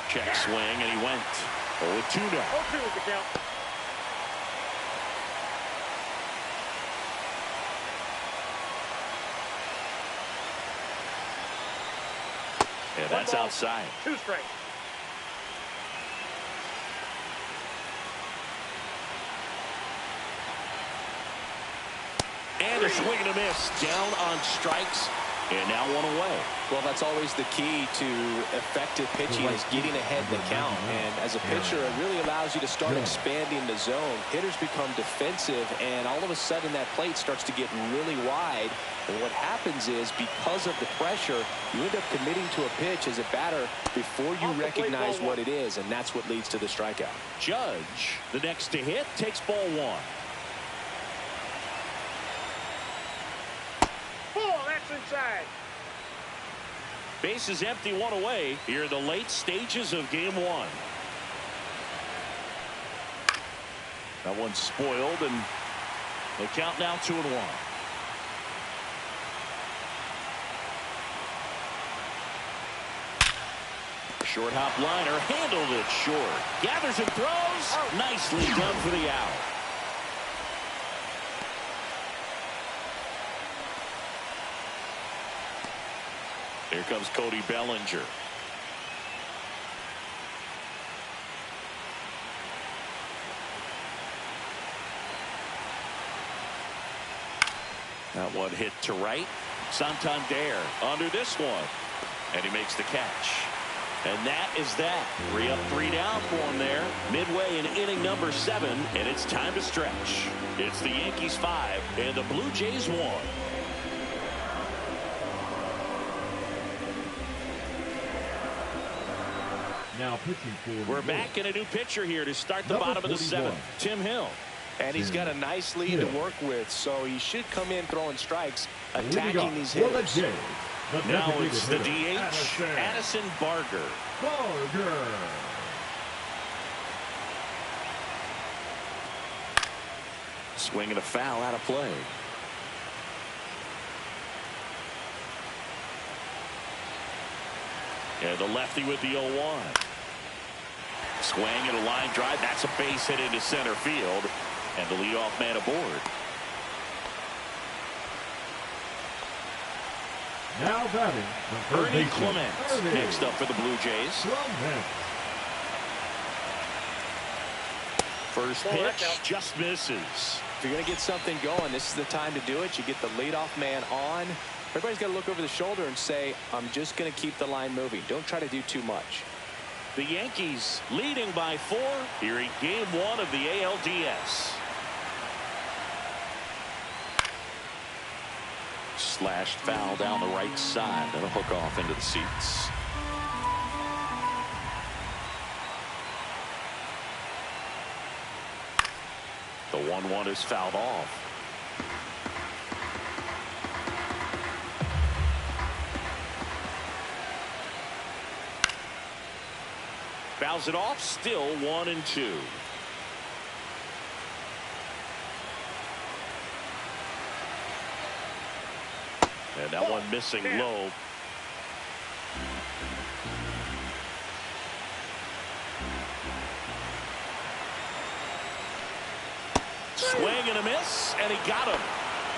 S1: Check swing, and he went. 0-2 now.
S3: 0-2 is the count.
S1: Yeah, that's outside.
S3: 2 strikes.
S1: And a swing and a miss. Down on strikes. And now 1 away.
S2: Well, that's always the key to effective pitching is getting ahead in the count. And as a pitcher, it really allows you to start expanding the zone. Hitters become defensive, and all of a sudden that plate starts to get really wide. And what happens is, because of the pressure, you end up committing to a pitch as a batter before you recognize what it is, and that's what leads to the strikeout.
S1: Judge, the next to hit, takes ball 1.
S3: That's inside.
S1: Base is empty, 1 away here in the late stages of game 1. That one's spoiled, and the count now 2-1. Short hop liner, handled it short. Gathers and throws. Nicely done for the out. Here comes Cody Bellinger. That one hit to right. Santander under this one. And he makes the catch. And that is that. 3 up, 3 down for him there. Midway in inning number 7. And it's time to stretch. It's the Yankees 5 and the Blue Jays 1.
S4: Now pitching for
S1: We're back in a new pitcher here to start the bottom of the 7th. Tim Hill.
S2: And he's got a nice lead to work with, so he should come in throwing strikes, attacking these hitters.
S1: Now it's the DH, Addison Barger. Swinging a foul out of play. And the lefty with the 0-1. Swing and a line drive. That's a base hit into center field. And the leadoff man aboard.
S4: Now batting,
S1: Ernie Clement next up for the Blue Jays. First pitch just misses.
S2: If you're going to get something going, this is the time to do it. You get the leadoff man on. Everybody's got to look over the shoulder and say, I'm just going to keep the line moving. Don't try to do too much.
S1: The Yankees leading by 4 here in Game 1 of the ALDS. Slashed foul down the right side. That'll hook off into the seats. The 1-1 is fouled off. Fouls it off, still 1-2. And that one missing low. Swing and a miss, and he got him.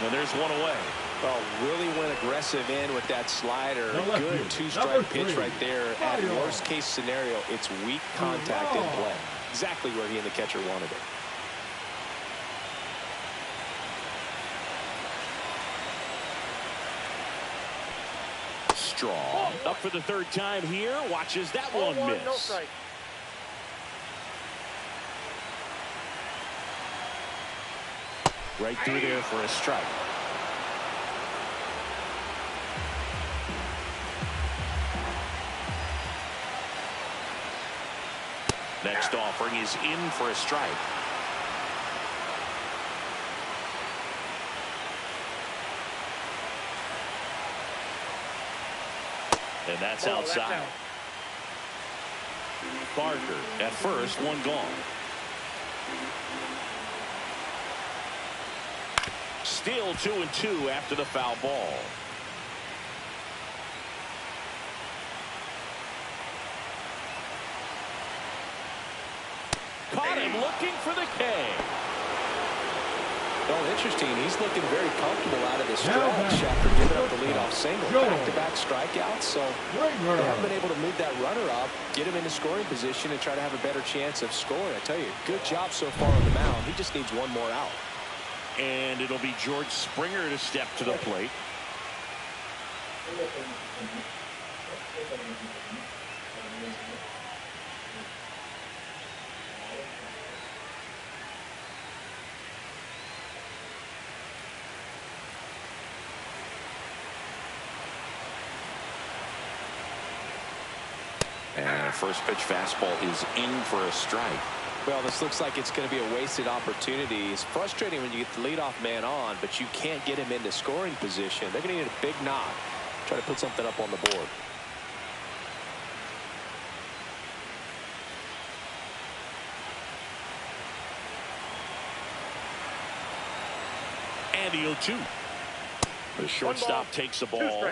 S1: And there's one away.
S2: Well, really went aggressive in with that slider. Good two-strike pitch right there. At worst case scenario, it's weak contact in play. Exactly where he and the catcher wanted it.
S1: Strong up for the 3rd time here. Watches that one miss.
S3: No strike.
S1: Right through there for a strike. Next offering is in for a strike. And that's outside.
S3: That's out.
S1: Barker at first, one gone. Still 2-2 after the foul ball. Caught him looking for the K.
S2: Well, interesting. He's looking very comfortable out of the stretch after giving up the leadoff single. Back-to-back strikeouts, so they haven't been able to move that runner up, get him into scoring position, and try to have a better chance of scoring. I tell you, good job so far on the mound. He just needs one more out.
S1: And it'll be George Springer to step to the plate. And first pitch fastball is in for a strike.
S2: Well, this looks like it's going to be a wasted opportunity. It's frustrating when you get the leadoff man on, but you can't get him into scoring position. They're going to need a big knock. Try to put something up on the board.
S1: And the 0-2. The shortstop takes the ball.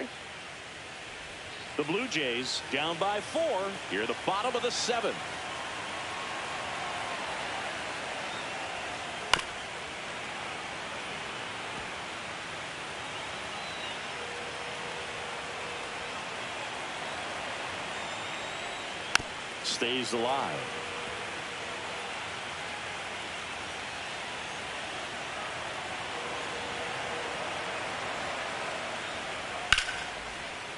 S1: The Blue Jays down by 4 here at the bottom of the 7th. Stays alive.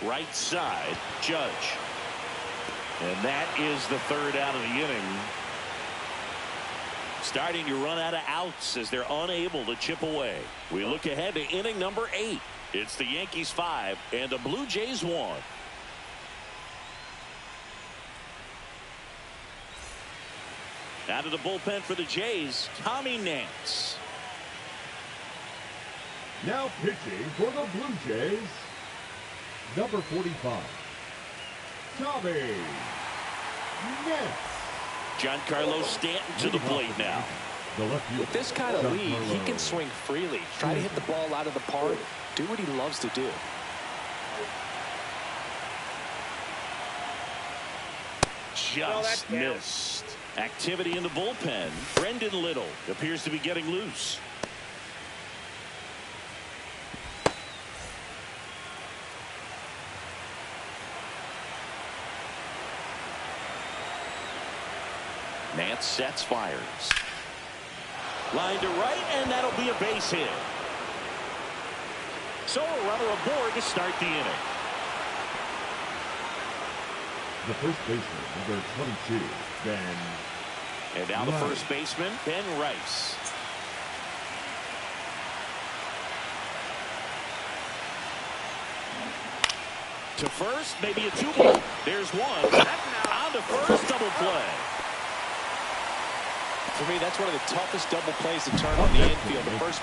S1: Right side, Judge. And that is the 3rd out of the inning. Starting to run out of outs as they're unable to chip away. We look ahead to inning number 8. It's the Yankees 5 and the Blue Jays 1. Out of the bullpen for the Jays, Tommy Nance.
S4: Now pitching for the Blue Jays, number 45, Tommy Nance.
S1: Giancarlo Stanton to the plate now.
S2: With this kind of lead, he can swing freely. Try to hit the ball out of the park. Do what he loves to do.
S1: Just missed. Activity in the bullpen. Brendan Little appears to be getting loose. Nance sets, fires. Line to right, and that'll be a base hit. So a runner aboard to start the inning.
S4: The first baseman, number 22, Ben.
S1: And now the first baseman, Ben Rice. To first, maybe a two-ball. There's one. On to first, double play.
S2: For me, that's one of the toughest double plays to turn on the infield. The first